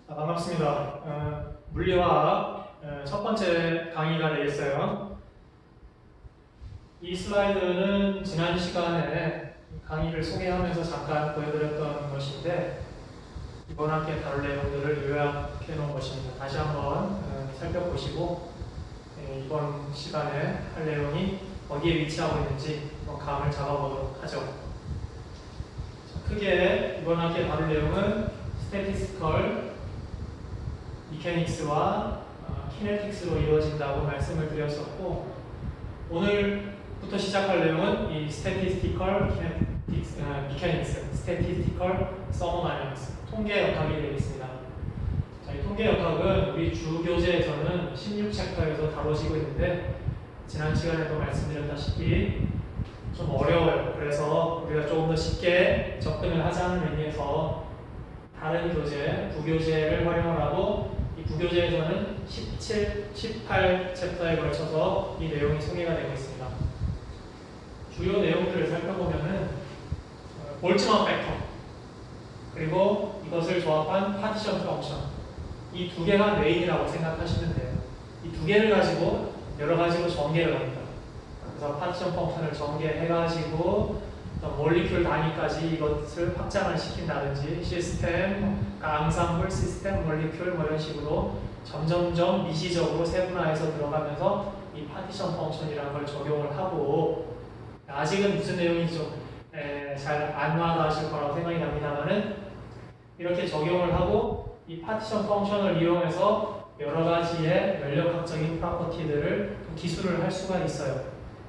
반갑습니다. 물리화학 첫 번째 강의가 되겠어요. 이 슬라이드는 지난 시간에 강의를 소개하면서 잠깐 보여드렸던 것인데 이번 학기에 다룰 내용들을 요약해 놓은 것입니다. 다시 한번 살펴보시고 이번 시간에 할 내용이 어디에 위치하고 있는지 감을 잡아보도록 하죠. 크게 이번 학기에 다룰 내용은 스태티스티컬 미케닉스와 키네틱스로 이루어진다고 말씀을 드렸었고, 오늘부터 시작할 내용은 이 스태티스티컬 미케닉스, 스태티스티컬 서모다이내믹스, 통계 역학이 되겠습니다. 자, 이 통계 역학은 우리 주교재에서는 16챕터에서 다뤄지고 있는데, 지난 시간에도 말씀드렸다시피 좀 어려워요. 그래서 우리가 조금 더 쉽게 접근을 하자는 의미에서 다른 교재, 부교재를 활용을 하고, 이 부교재에서는 17, 18챕터에 걸쳐서 이 내용이 소개가 되고 있습니다. 주요 내용들을 살펴보면은 볼츠만 팩터, 그리고 이것을 조합한 파티션 펑션, 이 두 개가 메인이라고 생각하시면 돼요. 이 두 개를 가지고 여러 가지로 전개를 합니다. 그래서 파티션 펑션을 전개해가지고 몰리큘 단위까지 이것을 확장을 시킨다든지 시스템, 앙상블 시스템, 몰리큘 이런 식으로 점점점 미시적으로 세분화해서 들어가면서 이 파티션 펑션이라는 걸 적용을 하고, 아직은 무슨 내용인지 좀 잘 안 와닿으실 거라고 생각이 납니다만은 이렇게 적용을 하고 이 파티션 펑션을 이용해서 여러 가지의 면력학적인 프로퍼티들을 기술을 할 수가 있어요.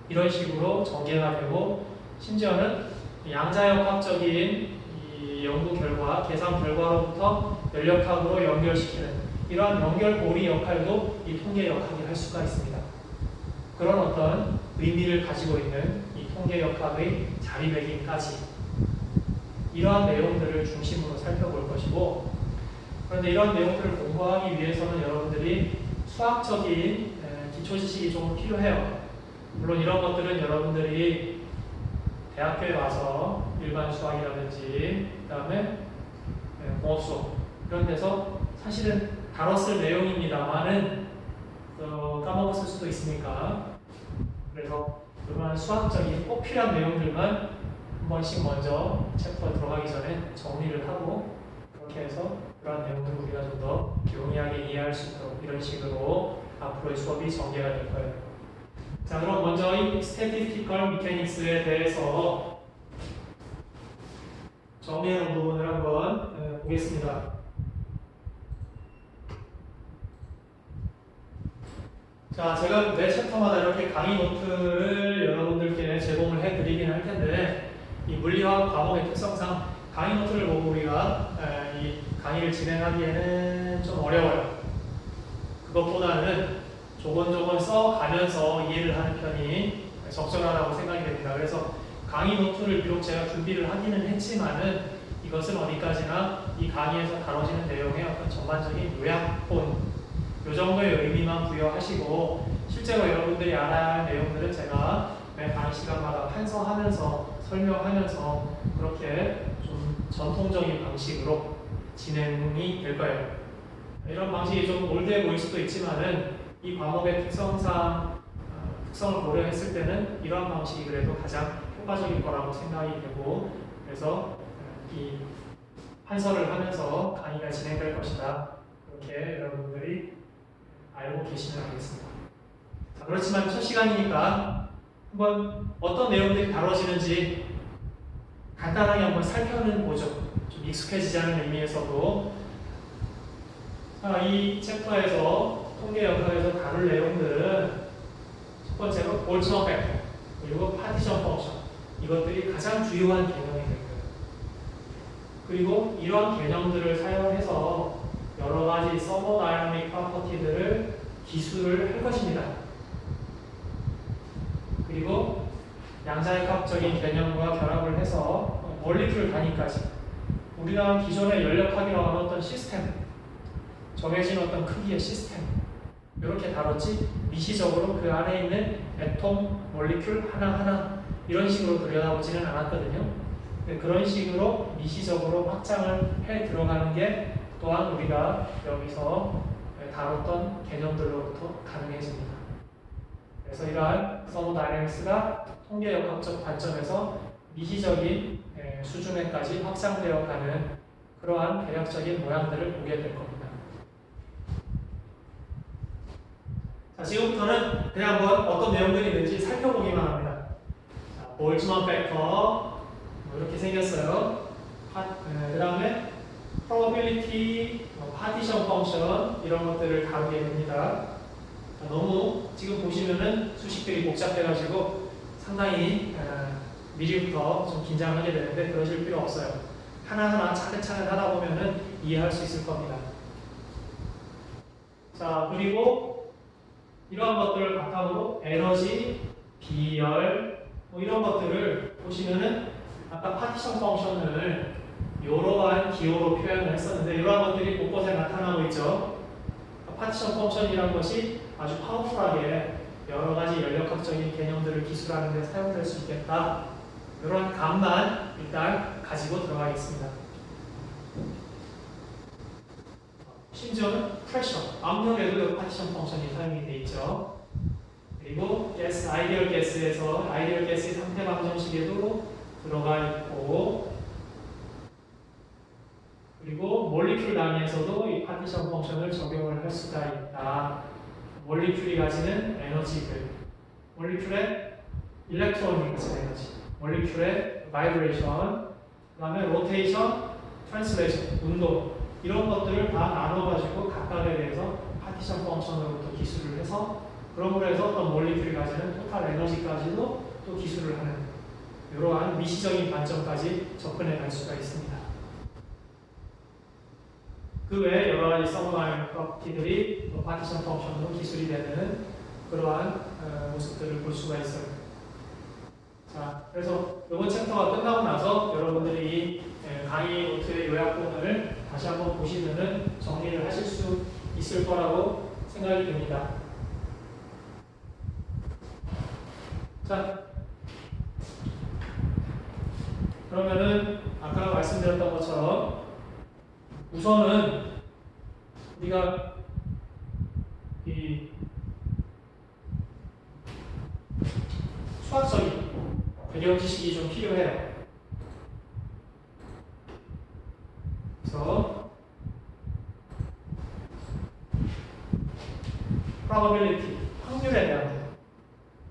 이런 식으로 전개가 되고, 심지어는 양자역학적인 이 연구 결과, 계산 결과로부터 면력학으로 연결시키는 이러한 연결고리 역할도 이 통계 역학이 할 수가 있습니다. 그런 어떤 의미를 가지고 있는 이 통계 역학의 자리매김까지 이러한 내용들을 중심으로 살펴볼 것이고, 그런데 이런 내용들을 공부하기 위해서는 여러분들이 수학적인 기초 지식이 좀 필요해요. 물론 이런 것들은 여러분들이 대학교에 와서 일반 수학이라든지 그 다음에 공업 수업 이런 데서 사실은 다뤘을 내용입니다만은 까먹었을 수도 있으니까, 그래서 그러한 수학적인 꼭 필요한 내용들만 한 번씩 먼저 챕터 들어가기 전에 정리를 하고, 그렇게 해서 그러한 내용들을 우리가 좀 더 용이하게 이해할 수 있도록 이런 식으로 앞으로의 수업이 전개가 될 거예요. 자, 그럼 먼저 이 스태티스티컬 미케닉스에 대해서 정리해놓은 부분을 한번 보겠습니다. 자, 제가 매 챕터마다 이렇게 강의 노트를 여러분들께 제공을 해드리긴 할 텐데, 이 물리화학 과목의 특성상 강의 노트를 보고 우리가 이 강의를 진행하기에는 좀 어려워요. 그것보다는 조곤조곤 써가면서 이해를 하는 편이 적절하다고 생각이 됩니다. 그래서 강의 노트를 비록 제가 준비를 하기는 했지만은 이것은 어디까지나 이 강의에서 다뤄지는 내용의 어떤 전반적인 요약본, 이 정도의 의미만 부여하시고, 실제로 여러분들이 알아야 할 내용들은 제가 매 강의 시간마다 판서하면서 설명하면서 그렇게 좀 전통적인 방식으로 진행이 될 거예요. 이런 방식이 좀 올드해 보일 수도 있지만은 이 과목의 특성을 고려했을 때는 이러한 방식이 그래도 가장 효과적일 거라고 생각이 되고, 그래서 이 판서를 하면서 강의가 진행될 것이다, 그렇게 여러분들이 알고 계시면 되겠습니다. 자, 그렇지만 첫 시간이니까 한번 어떤 내용들이 다뤄지는지 간단하게 한번 살펴보죠. 좀 익숙해지지 않은 의미에서도. 자, 이 챕터에서 통계 역학에서 다룰 내용들은 첫 번째로 볼츠만 팩터, 그리고 파티션 펑션, 이것들이 가장 주요한 개념이 될 거예요. 그리고 이런 개념들을 사용해서 여러 가지 서머다이나믹 프로퍼티들을 기술을 할 것입니다. 그리고 양자역학적인 개념과 결합을 해서 몰리큘 단위까지, 우리가 기존의 연력학이라고 하는 어떤 시스템, 정해진 어떤 크기의 시스템, 이렇게 다뤘지 미시적으로 그 안에 있는 애톰, 몰리큘 하나하나 이런 식으로 들여다보지는 않았거든요. 그런 식으로 미시적으로 확장을 해 들어가는 게 또한 우리가 여기서 다뤘던 개념들로부터 가능해집니다. 그래서 이러한 서머다이내믹스가 통계역학적 관점에서 미시적인 수준에까지 확장되어 가는 그러한 대략적인 모양들을 보게 될 겁니다. 자, 지금부터는 그냥 한번 어떤 내용들이 있는지 살펴보기만 합니다. 자, 볼츠만 팩터 뭐 이렇게 생겼어요. 그 다음에 probability, partition function 이런 것들을 다루게 됩니다. 자, 너무 지금 보시면은 수식들이 복잡해가지고 상당히 미리부터 좀 긴장하게 되는데 그러실 필요 없어요. 하나하나 차근차근 하다 보면은 이해할 수 있을 겁니다. 자, 그리고 이러한 것들을 바탕으로 에너지, 비열, 뭐 이런 것들을 보시면은 아까 파티션 펑션을 이러한 기호로 표현을 했었는데 이러한 것들이 곳곳에 나타나고 있죠. 파티션 펑션이라는 것이 아주 파워풀하게 여러 가지 연력학적인 개념들을 기술하는 데 사용될 수 있겠다. 이런 감만 일단 가지고 들어가겠습니다. 심지어는 프레셔, 압력에도 파티션 펑션이 사용이 되어 있죠. 그리고 가스, 아이디얼 가스에서 아이디얼 가스의 상태 방정식에도 들어가 있고, 그리고 몰리큘 단위에서도 이 파티션 펑션을 적용을 할 수가 있다. 몰리큘이 가지는 에너지들, 몰리큘의 일렉트론이 가지는 에너지, 몰리큘의 바이브레이션, 그 다음에 로테이션, 트랜슬레이션, 운동 이런 것들을 다 나눠가지고 각각에 대해서 파티션 펑션으로부터 기술을 해서 그럼으로 해서 어떤 몰리큘이 가지는 토탈 에너지까지도 또 기술을 하는 이러한 미시적인 관점까지 접근해 갈 수가 있습니다. 그 외에 여러 가지 서머다이내믹 프로퍼티들이 파티션 펑션으로 기술이 되는 그러한 모습들을 볼 수가 있어요. 자, 그래서 이번 챕터가 끝나고 나서 여러분들이 이 강의 노트의 요약본을 다시 한번 보시면은 정리를 하실 수 있을 거라고 생각이 듭니다. 자, 그러면은 아까 말씀드렸던 것처럼 우선은 우리가 이 수학적인 배경 지식이 좀 필요해요. 그래서 probability, 확률에 대한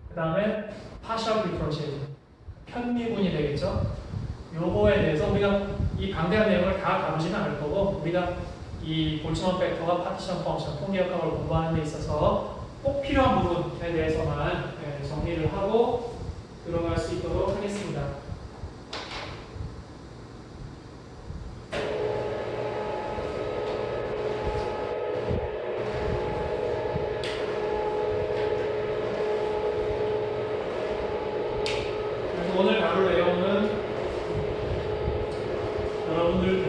그 다음에 partial differentiation, 편미분이 되겠죠. 요거에 대해서 우리가 이 방대한 내용을 다 다루지는 않을 거고 우리가 이 볼츠만 팩터와 파티션 펑션, 통계역학을 공부하는 데 있어서 꼭 필요한 부분에 대해서만 정리를 하고 들어갈 수 있도록 하겠습니다. 그래서 오늘 다룰 내용은 여러분들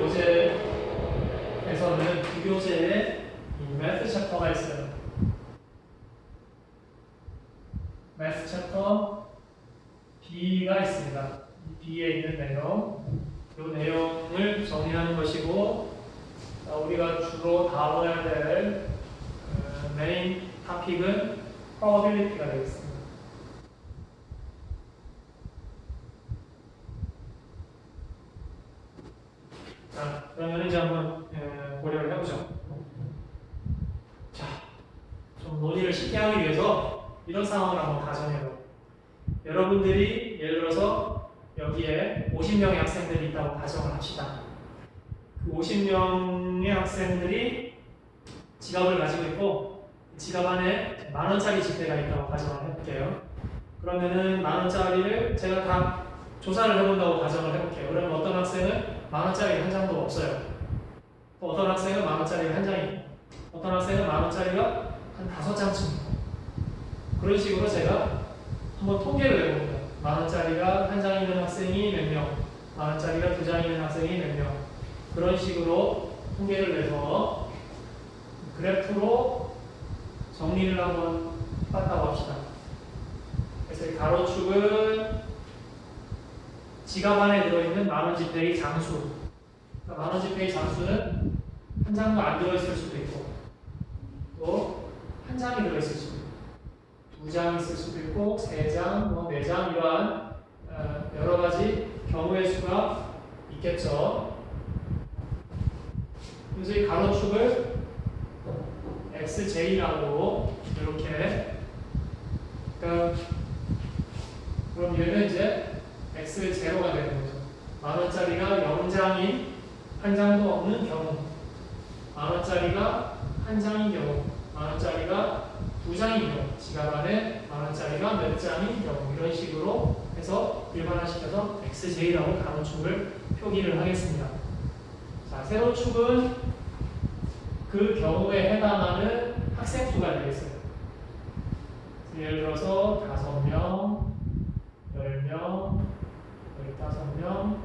교재에서는 부교재에 매스 챕터가 있어요. 매스 챕터 B가 있습니다. B에 있는 내용, 이 내용을 정리하는 것이고, 우리가 주로 다뤄야 될 메인 토픽은 probability가 되겠습니다. 자, 그러면 이제 한번 고려를 해보죠. 자, 좀 논의를 쉽게 하기 위해서 이런 상황을 한번 가정해요. 여러분들이 예를 들어서 여기에 50명의 학생들이 있다고 가정을 합시다. 그 50명의 학생들이 지갑을 가지고 있고 지갑 안에 10,000원짜리 지폐가 있다고 가정을 해볼게요. 그러면은 10,000원짜리를 제가 다 조사를 해본다고 가정을 해볼게요. 그러면 어떤 학생은 10,000원짜리 한 장도 없어요. 또 어떤 학생은 10,000원짜리 한 장이 있고 어떤 학생은 10,000원짜리가 한 5장쯤 있고 그런 식으로 제가 한번 통계를 내봅니다. 10,000원짜리가 한 장 있는 학생이 몇 명, 10,000원짜리가 2장 있는 학생이 몇 명, 그런 식으로 통계를 내서 그래프로 정리를 한번 해봤다고 합시다. 그래서 이 가로축은 지갑 안에 들어있는 만원 지폐의 장수. 그러니까 만원 지폐의 장수는 한 장도 안 들어있을 수도 있고, 또 한 장이 들어있을 수도 있고, 두 장 있을 수도 있고, 세 장, 뭐 네 장 이러한 여러 가지 경우의 수가 있겠죠. 그래서 이 가로축을 xj라고 이렇게, 그러니까 그럼 얘는 이제 x0가 되는 거죠. 만원짜리가 0장인 한 장도 없는 경우, 만원짜리가 한 장인 경우, 만원짜리가 두 장인 경우, 지갑 안에 만원짜리가 몇 장인 경우, 이런 식으로 해서 일반화시켜서 xj라고 가로축을 표기를 하겠습니다. 자, 세로축은 그 경우에 해당하는 학생 수가 되겠어요. 예를 들어서 5명, 10명, 15명,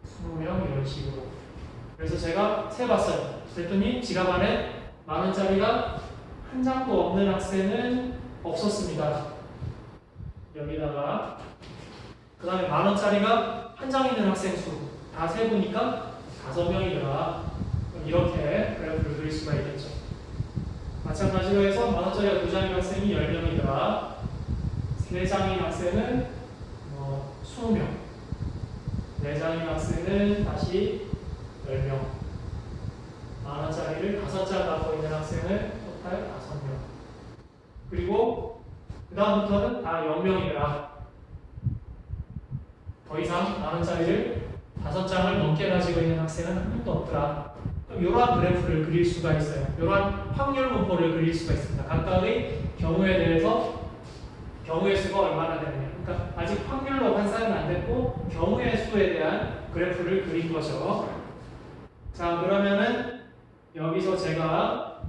20명 이런 식으로. 그래서 제가 세봤어요. 그랬더니 지갑 안에 만원짜리가 한 장도 없는 학생은 없었습니다. 여기다가 그 다음에 만원짜리가 한 장 있는 학생 수 다 세보니까 5명이더라. 이렇게 그래프를 그릴 수가 있겠죠. 마찬가지로 해서 만원짜리가 2장인 학생이 10명이더라. 3장인 학생은 20명, 4장인 학생은 다시 10명, 만원짜리를 5장 갖고 있는 학생은 토탈 5명. 그리고 그 다음부터는 다 0명이더라. 더 이상 만원짜리를 5장을 넘게 가지고 있는 학생은 한 명도 없더라. 이러한 그래프를 그릴 수가 있어요. 이러한 확률 분포를 그릴 수가 있습니다. 각각의 경우에 대해서 경우의 수가 얼마나 되느냐. 그러니까 아직 확률로 환산은 안 됐고 경우의 수에 대한 그래프를 그린 거죠. 자, 그러면은 여기서 제가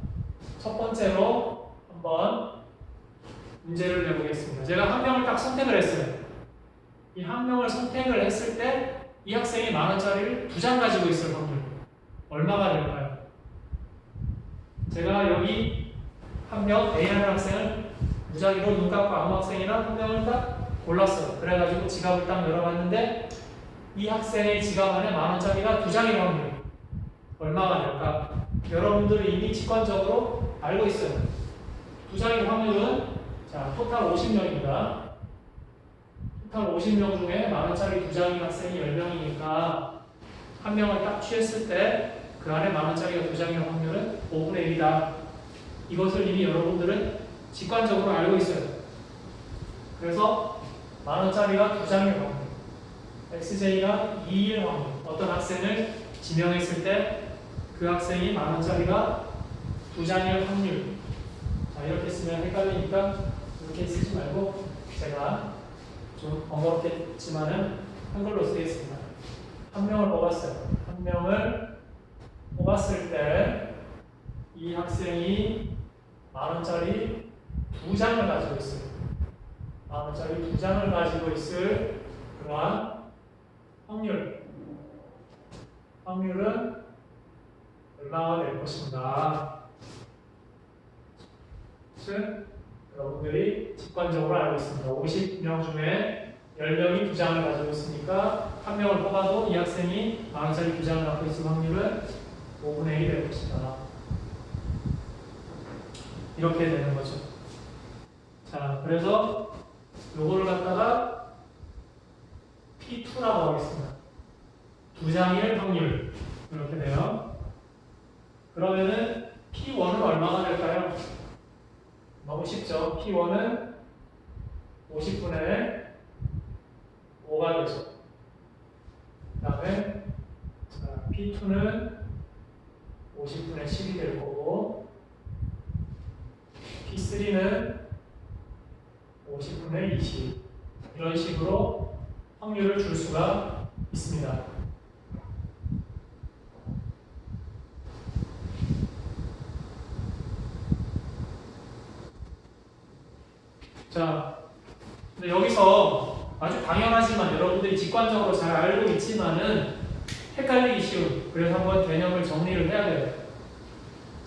첫 번째로 한번 문제를 내보겠습니다. 제가 한 명을 딱 선택을 했어요. 이 한 명을 선택을 했을 때 이 학생이 만원짜리를 2장 가지고 있을 확률 얼마가 될까요? 제가 여기 한 명 A라는 학생을 무작위로 눈 감고 아무 학생이나 한 명을 딱 골랐어요. 그래가지고 지갑을 딱 열어봤는데 이 학생의 지갑 안에 만원짜리가 2장일 확률 얼마가 될까? 여러분들이 이미 직관적으로 알고 있어요. 2장일 확률은 자 토탈 50명입니다. 토탈 50명 중에 만원짜리 2장인 학생이 10명이니까 한 명을 딱 취했을 때 그 안에 만원짜리가 2장일 확률은 5분의 1이다. 이것을 이미 여러분들은 직관적으로 알고 있어요. 그래서 만원짜리가 2장일 확률, xj가 2일 확률, 어떤 학생을 지명했을 때 그 학생이 만원짜리가 2장일 확률. 자, 이렇게 쓰면 헷갈리니까 이렇게 쓰지 말고 제가 좀 번거롭겠지만은 한글로 쓰겠습니다. 한 명을 뽑았어요. 한 명을 뽑았을 때 이 학생이 만원짜리 2장을 가지고 있어요. 만원짜리 2장을 가지고 있을 그러한 확률은 얼마가 될 것인가? 즉 여러분들이 직관적으로 알고 있습니다. 50명 중에 10명이 2장을 가지고 있으니까 한 명을 뽑아도 이 학생이 만원짜리 2장을 갖고 있을 확률은 5분의 1이 될 것이다. 이렇게 되는 거죠. 자, 그래서 요거를 갖다가 P2라고 하겠습니다. 2장일 확률. 이렇게 돼요. 그러면은 P1은 얼마가 될까요? 너무 쉽죠. P1은 50분의 5가 되죠. 그 다음에 P2는 50분의 10이 될 거고 P3는 50분의 20 이런 식으로 확률을 줄 수가 있습니다. 자, 근데 여기서 아주 당연하지만 여러분들이 직관적으로 잘 알고 있지만은 헷갈리기 쉬운, 그래서 한번 개념을 정리를 해야 돼요.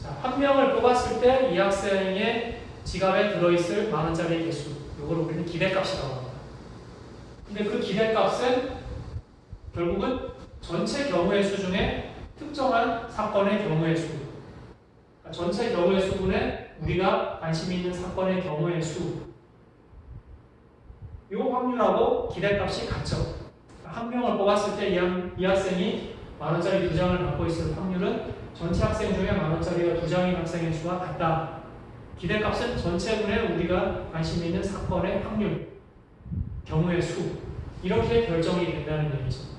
자, 한 명을 뽑았을 때 이 학생의 지갑에 들어있을 만원짜리 개수, 이걸 우리는 기대값이라고 합니다. 근데 그 기대값은 결국은 전체 경우의 수 중에 특정한 사건의 경우의 수. 그러니까 전체 경우의 수분에 우리가 관심이 있는 사건의 경우의 수. 이 확률하고 기대값이 같죠. 한 명을 뽑았을 때 이 학생이 10,000원짜리 2장을 갖고 있을 확률은 전체 학생 중에 10,000원짜리가 2장인 학생의 수와 같다. 기대값은 전체분에 우리가 관심 있는 사건의 확률, 경우의 수 이렇게 결정이 된다는 얘기죠.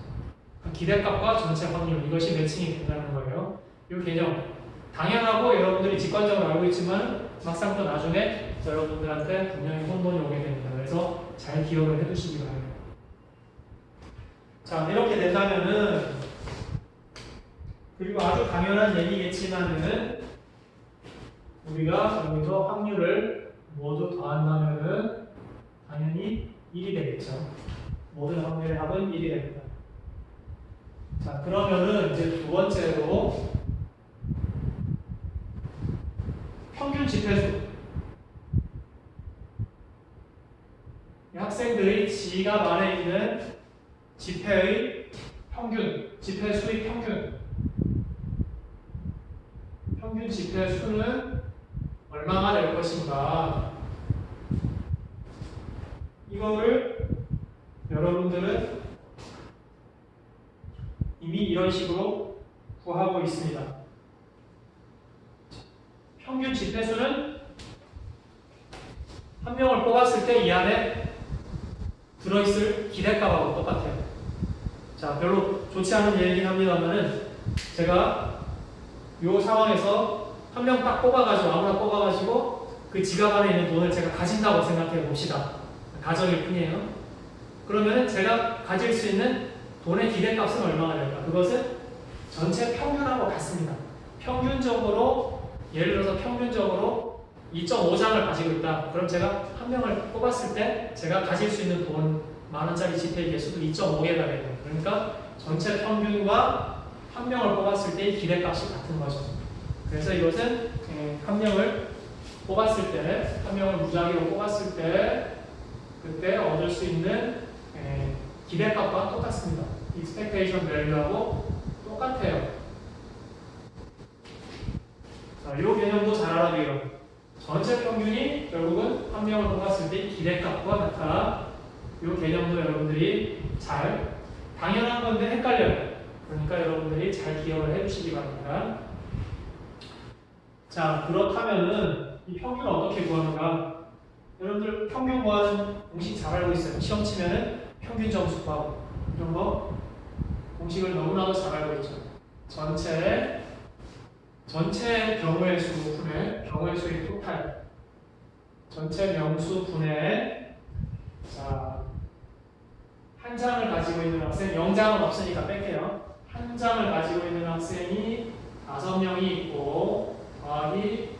기대값과 전체 확률 이것이 매칭이 된다는 거예요. 이 개념 당연하고 여러분들이 직관적으로 알고 있지만 막상 또 나중에 여러분들한테 분명히 혼돈이 오게 됩니다. 그래서 잘 기억을 해두시기 바랍니다. 자, 이렇게 된다면은 그리고 아주 당연한 얘기겠지만은 우리가 여기서 확률을 모두 더한다면은 당연히 1이 되겠죠. 모든 확률의 합은 1이 됩니다. 자, 그러면은 이제 두 번째로 평균 집회수. 학생들의 지갑 안에 있는 지폐의 평균, 지폐수의 평균. 평균 지폐수는 얼마나 될 것인가? 이거를 여러분들은 이미 이런 식으로 구하고 있습니다. 평균 지폐수는 한 명을 뽑았을 때 이 안에 들어있을 기대값하고 똑같아요. 자, 별로 좋지 않은 얘기긴 합니다만은 제가 이 상황에서 한 명 딱 뽑아가지고 아무나 뽑아가지고 그 지갑 안에 있는 돈을 제가 가진다고 생각해 봅시다. 가정일 뿐이에요. 그러면 제가 가질 수 있는 돈의 기대값은 얼마가 될까? 그것은 전체 평균하고 같습니다. 평균적으로 예를 들어서 평균적으로 2.5장을 가지고 있다. 그럼 제가 한 명을 뽑았을 때 제가 가질 수 있는 돈 10,000원짜리 지폐의 개수도 2.5개가 돼요. 그러니까 전체 평균과 한 명을 뽑았을 때의 기대값이 같은 거죠. 그래서 이것은 한 명을 뽑았을 때, 한 명을 무작위로 뽑았을 때 그때 얻을 수 있는 기대값과 똑같습니다. expectation value하고 똑같아요. 자, 이 개념도 잘 알아두세요. 전체 평균이 결국은 한 명을 뽑았을 때 기대값과 같다. 이 개념도 여러분들이 잘, 당연한 건데 헷갈려요. 그러니까 여러분들이 잘 기억을 해주시기 바랍니다. 자, 그렇다면은 이 평균을 어떻게 구하는가? 여러분들 평균 구하는 공식 잘 알고 있어요. 시험 치면은 평균 점수 구하고 이런 거 공식을 너무나도 잘 알고 있죠. 전체 경우의 수 분의 경우의 수의 토탈. 전체 명수 분의 자, 한 장을 가지고 있는 학생, 0장은 없으니까 뺄게요. 한 장을 가지고 있는 학생이 5명이 있고 더하기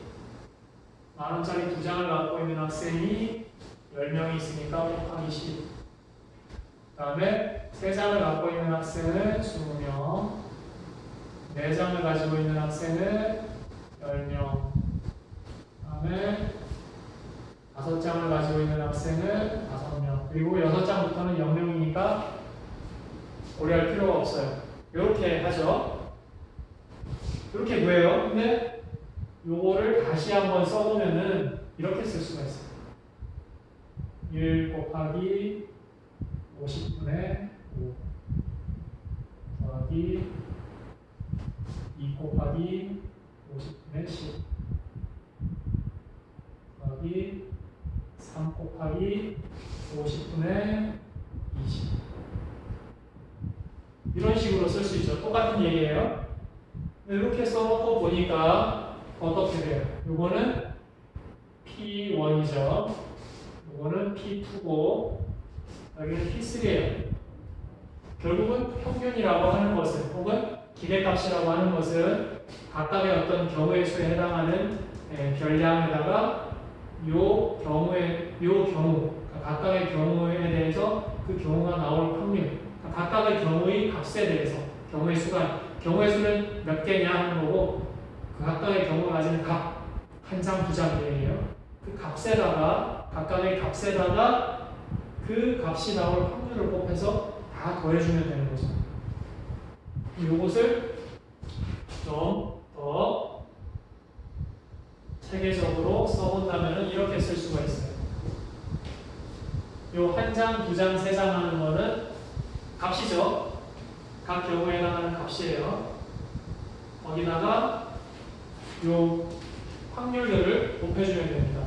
10,000원짜리 2장을 갖고 있는 학생이 10명이 있으니까 곱하기 10. 그 다음에 3장을 갖고 있는 학생은 20명, 4장을 가지고 있는 학생은 10명, 그 다음에 5장을 가지고 있는 학생은 5명, 그리고 6장부터는 0명이니까 고려할 필요가 없어요. 이렇게 하죠. 이렇게 구해요. 근데 요거를 다시 한번 써보면은 이렇게 쓸 수가 있어요. 1 곱하기 50분의 5 더하기 2 곱하기 50분의 10 더하기 3 곱하기 50분의 20 이런 식으로 쓸 수 있죠. 똑같은 얘기예요. 이렇게 써놓고 보니까 어떻게 돼요? 요거는 P1이죠. 요거는 P2고 여기는 P3예요. 결국은 평균이라고 하는 것은 혹은 기대값이라고 하는 것은 각각의 어떤 경우의 수에 해당하는 별량에다가 요 경우 각각의 경우에 대해서 그 경우가 나올 확률 각각의 경우의 값에 대해서 경우의 수는 몇 개냐 하는 거고 그 각각의 경우가 가지는 값 한 장, 두 장이에요. 그 값에다가 각각의 값에다가 그 값이 나올 확률을 곱해서 다 더해주면 되는 거죠. 요것을 좀 더 체계적으로 써본다면 이렇게 쓸 수가 있어요. 요 한 장, 두 장, 세 장 하는 거는 값이죠. 각 경우에 해당하는 값이에요. 거기다가 요 확률들을 곱해주면 됩니다.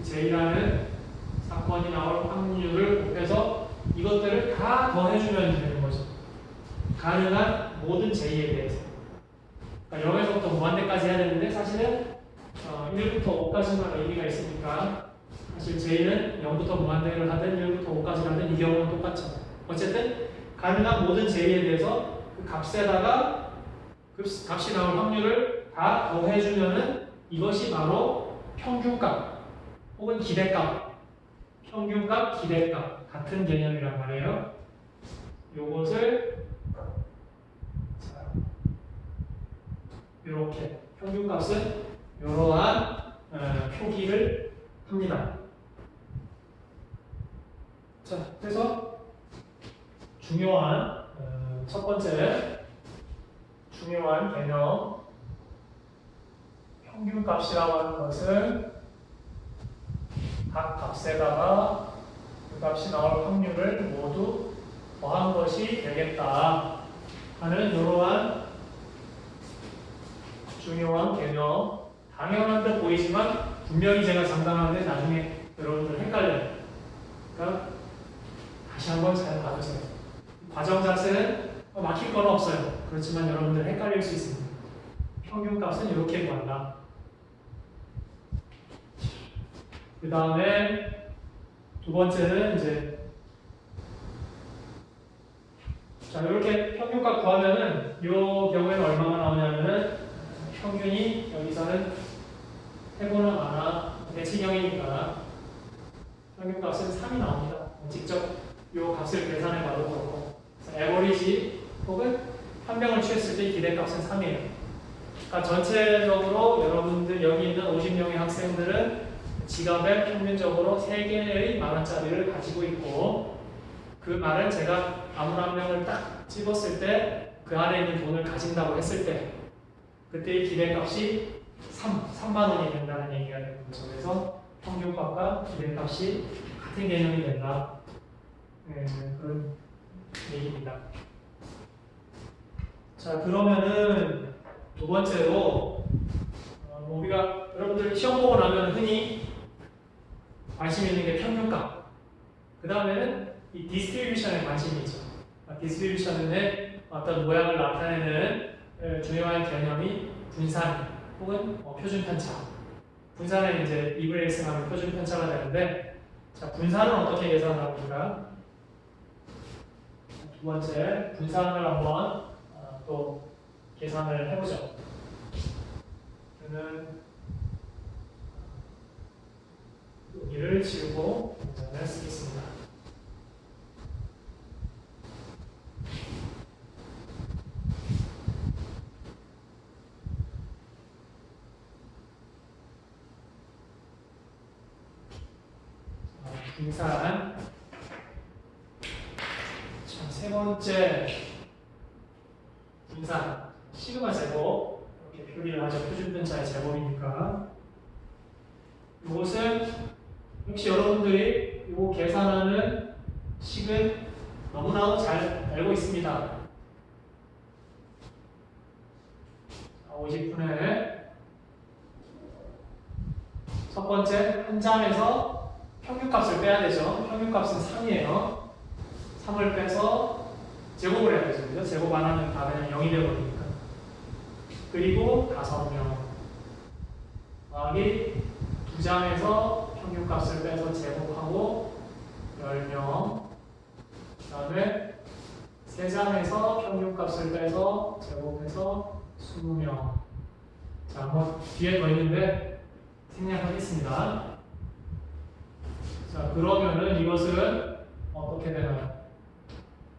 J라는 사건이 나올 확률을 곱해서 이것들을 다 더해주면 되는 거죠. 가능한 모든 J에 대해서. 그러니까 0에서부터 무한대까지 해야 되는데 사실은 1부터 5까지만 의미가 있으니까 사실 J는 0부터 무한대를 하든 1부터 5까지 하든 이 경우는 똑같죠. 어쨌든 가능한 모든 J에 대해서 그 값에다가 그 값이 나올 확률을 다 더해주면은 이것이 바로 평균값 혹은 기대값, 평균값, 기대값 같은 개념이란 말이에요. 요것을 이렇게 평균값은 이러한 표기를 합니다. 자, 그래서 중요한 첫 번째 중요한 개념 평균값이라고 하는 것은 각 값에다가 그 값이 나올 확률을 모두 더한 것이 되겠다 하는 이러한 중요한 개념. 당연한 듯 보이지만 분명히 제가 장담하는데 나중에 여러분들 헷갈려요. 그러니까 다시 한번 잘 봐주세요. 과정 자체는 막힐 건 없어요. 그렇지만 여러분들 헷갈릴 수 있습니다. 평균값은 이렇게 구한다. 그 다음에 두 번째는 이제 자 이렇게 평균값 구하면은 이 경우에는 얼마가 나오냐면은 평균이 여기서는 해보나 마나 대칭형이니까 평균값은 3이 나옵니다. 직접 이 값을 계산해 봐도 그렇고 에버리지 혹은 한 명을 취했을 때 기대값은 3이에요. 그러니까 전체적으로 여러분들 여기 있는 50명의 학생들은 지갑에 평균적으로 3개의 만원짜리를 가지고 있고 그 말은 제가 아무나 한 명을 딱 집었을 때 그 안에 있는 돈을 가진다고 했을 때 그때의 기대값이 3만 원이 된다는 얘기가 되는 거죠. 그래서 평균값과 기대값이 같은 개념이 된다. 그런 얘기입니다. 자, 그러면은 두 번째로 우리가 여러분들 시험 보고 나면 흔히 관심 있는 게 평균값. 그 다음에는 이 디스트리뷰션에 관심이 있죠. 디스트리뷰션의 어떤 모양을 나타내는 중요한 개념이 분산 혹은 표준 편차. 분산은 이제 리브레이스하면 표준 편차가 되는데, 자 분산은 어떻게 계산합니까? 두 번째 분산을 한번 또 계산을 해보죠. 저는 여기를 지우고 문장을 쓰겠습니다. 분산. 자, 세 번째 분산. 시그마 제곱. 이렇게 표기를 하죠. 표준편차의 제곱이니까. 이것은 역시 여러분들이 이거 계산하는 식은 너무나도 잘 알고 있습니다. 50분의 첫 번째 한 장에서 평균값을 빼야 되죠. 평균값은 3이에요. 3을 빼서 제곱을 해야 되죠. 그죠? 제곱 안 하면 답에는 0이 되어버리니까. 그리고 5명. 더하기 두 장에서 평균값을 빼서 제곱하고 10명. 그 다음에 세 장에서 평균값을 빼서 제곱해서 20명. 자, 한번 뒤에 더 있는데 생략하겠습니다. 자, 그러면은 이것은 어떻게 되나요?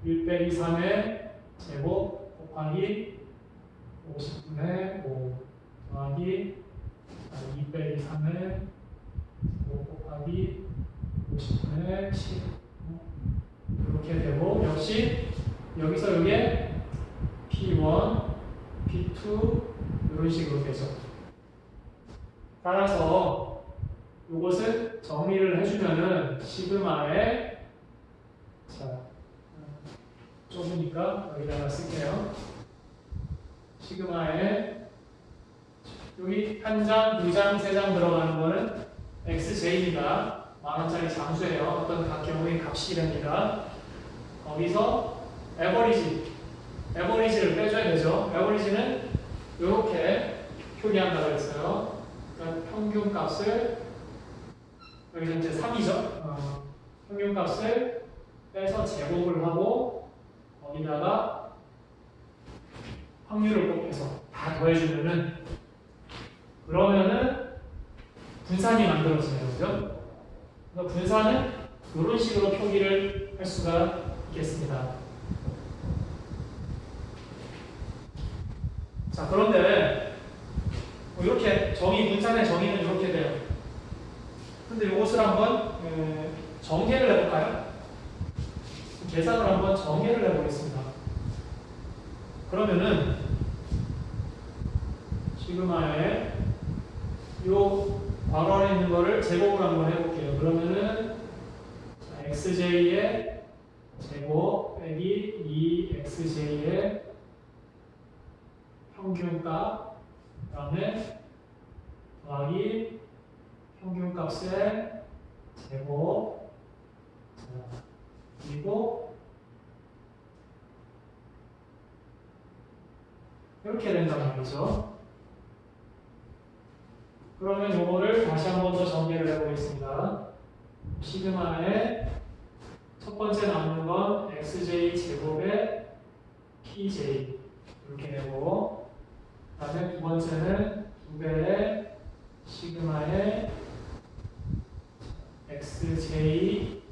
1 빼기 3의 제곱 곱하기 50분의 5 더하기 2 빼기 3의 제곱 곱하기 50분의 7 이렇게 되고, 역시 여기서 이게 P1, P2 이런 식으로 되죠. 따라서 이것을 정리를 해주면은 시그마에 자 좁으니까 여기다가 쓸게요. 시그마에 여기 한 장, 두 장, 세 장 들어가는 거는 xj입니다. 만원짜리 장수예요. 어떤 각 경우의 값이 됩니다. 거기서 에버리지를 빼줘야 되죠. 에버리지는 이렇게 표기한다고 했어요. 그러니까 평균 값을 여기서 이제 3이죠. 평균 값을 빼서 제곱을 하고 거기다가 확률을 곱해서 다 더해주면은 그러면은 분산이 만들어지네요. 그죠? 그래서 분산은 이런 식으로 표기를 할 수가 있겠습니다. 자, 그런데 이렇게 분산의 정의는 이렇게 돼요. 근데 이것을 한번 전개를 해볼까요? 계산을 한번 전개를 해보겠습니다. 그러면은 시그마에 요 괄호 안에 있는 거를 제곱을 한번 해볼게요. 그러면은 xj의 제곱 빼기 2xj의 평균값 그다음에 더하기 평균값의 제곱 그리고 이렇게 된단 말이죠. 그러면 요거를 다시 한 번 더 정리를 해보겠습니다. 시그마의 첫 번째 남는 건 xj 제곱의 pj 이렇게 되고 그 다음에 두 번째는 2배의 시그마의 xj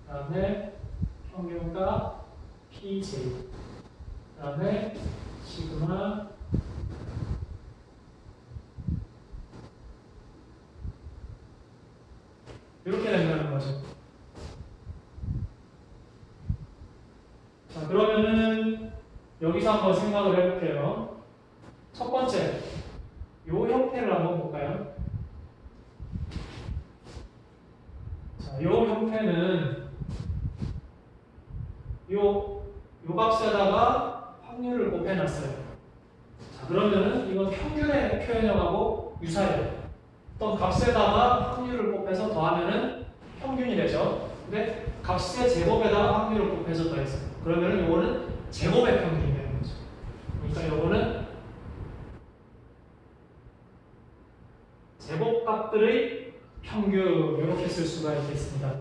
그 다음에 평균값 pj 그 다음에 시그마 이렇게 된다는 거죠. 자, 그러면은 여기서 한번 생각을 해볼게요. 첫 번째, 요 형태를 한번 볼까요? 자, 요 형태는 요 값에다가 확률을 곱해놨어요. 자, 그러면은 이건 평균의 표현형하고 유사해요. 어떤 값에다가 확률을 곱해서 더하면은 평균이 되죠. 근데 값의 제곱에다가 확률을 곱해서 더했어요. 그러면은 요거는 제곱의 평균이 되는 거죠. 그러니까 요거는 제곱값들의 평균 이렇게 쓸 수가 있겠습니다.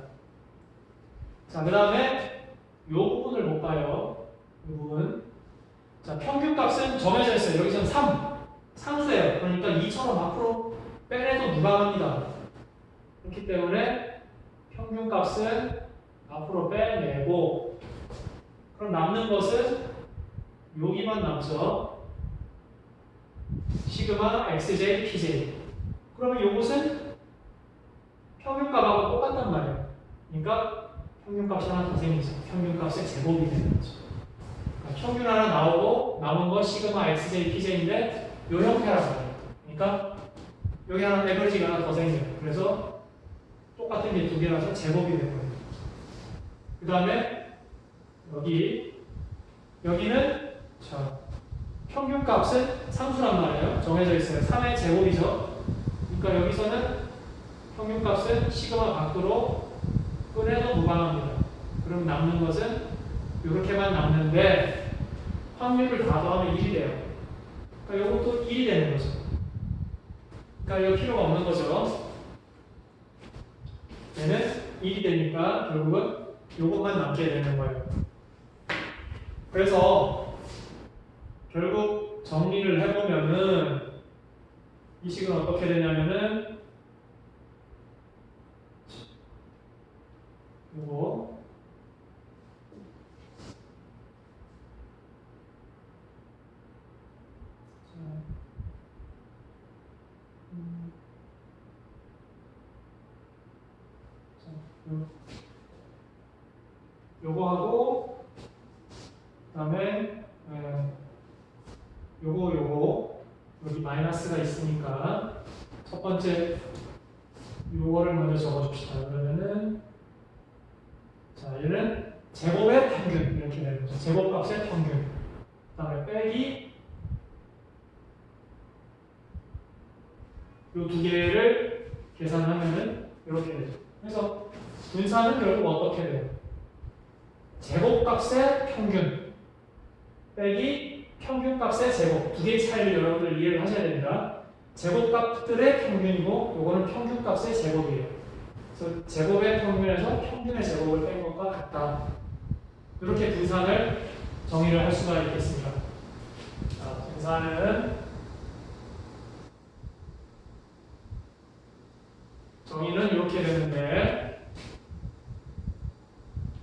자, 그 다음에 요 부분을 볼까요? 이 부분. 자, 평균값은 정해져 있어요. 여기서는 3. 상수예요. 그러니까 2처럼 앞으로 빼내도 무방합니다. 그렇기 때문에 평균값은 앞으로 빼내고 그럼 남는 것은 여기만 남죠. 시그마 xj, pj. 그러면 이것은 평균값하고 똑같단 말이에요. 그러니까 평균값이 하나 더 생기죠. 평균값의 제곱이 되는 거죠. 그러니까 평균 하나 나오고 남은 거 시그마 xj, pj인데 이 형태란 말이에요. 그러니까 여기 하나 에버리지가 하나 더 생겨요. 그래서 똑같은 게 두 개라서 제곱이 되는 거예요. 그 다음에 여기는 자 평균값은 상수란 말이에요. 정해져 있어요. 3의 제곱이죠. 그러니까 여기서는 평균값은 시그마 밖으로 꺼내도 무방합니다. 그럼 남는 것은 이렇게만 남는데 확률을 다 더하면 1이 돼요. 그러니까 이것도 1이 되는 거죠. 그러니까 이거 필요가 없는 거죠. 얘는 1이 되니까 결국은 이것만 남게 되는 거예요. 그래서 결국 정리를 해보면은 이 식은 어떻게 되냐면은 요거 요거 하고 그다음에 요거 여기 마이너스가 있으니까 첫 번째 요거를 먼저 적어줍시다. 그러면은 자 얘는 제곱의 평균 이렇게 되는 거죠. 제곱값의 평균. 그 다음에 빼기 요 두 개를 계산하면은 이렇게 되죠. 그래서 분산은 결국 어떻게 돼요? 제곱값의 평균 빼기 평균값의 제곱 두 개의 차이를 여러분들 이해를 하셔야 됩니다. 제곱값들의 평균이고 요거는 평균값의 제곱이에요. 그래서 제곱의 평균에서 평균의 제곱을 뺀 것과 같다. 이렇게 분산을 정의를 할 수가 있겠습니다. 자, 분산은 정의는 이렇게 되는데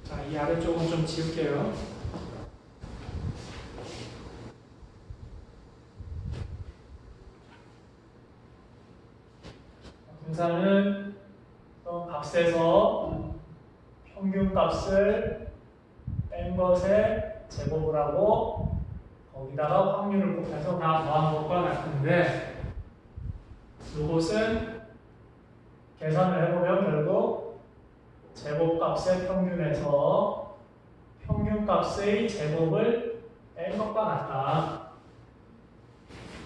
자, 이 아래쪽은 좀 지울게요. 분산은 값에서 평균값을 뺀 것의 제곱을 하고 거기다가 확률을 곱해서 다 더한 것과 같은데 이것은 계산을 해보면 결국 제곱값의 평균에서 평균값의 제곱을 뺀 것과 같다.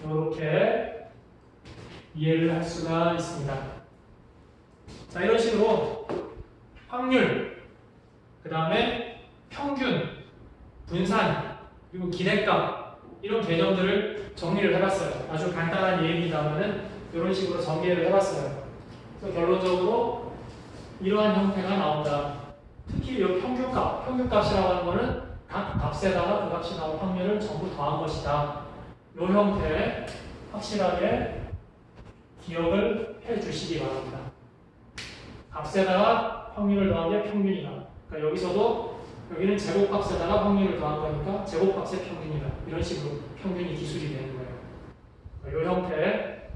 이렇게 이해를 할 수가 있습니다. 자, 이런 식으로 확률, 그 다음에 평균, 분산, 그리고 기대값 이런 개념들을 정리를 해봤어요. 아주 간단한 예입니다만은 이런 식으로 전개를 해봤어요. 그래서 결론적으로 이러한 형태가 나온다. 특히 이 평균값이라고 하는 거는 각 값에다가 그 값이 나올 확률을 전부 더한 것이다. 이 형태 확실하게 기억을 해 주시기 바랍니다. 값에다가 확률을 더한 게 평균이다. 그러니까 여기서도 여기는 제곱값에다가 확률을 더한 거니까 제곱값의 평균이다. 이런 식으로 평균이 기술이 되는 거예요. 이 형태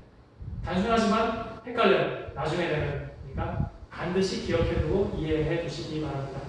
단순하지만 헷갈려요. 나중에 되면. 그러니까 반드시 기억해두고 이해해 주시기 바랍니다.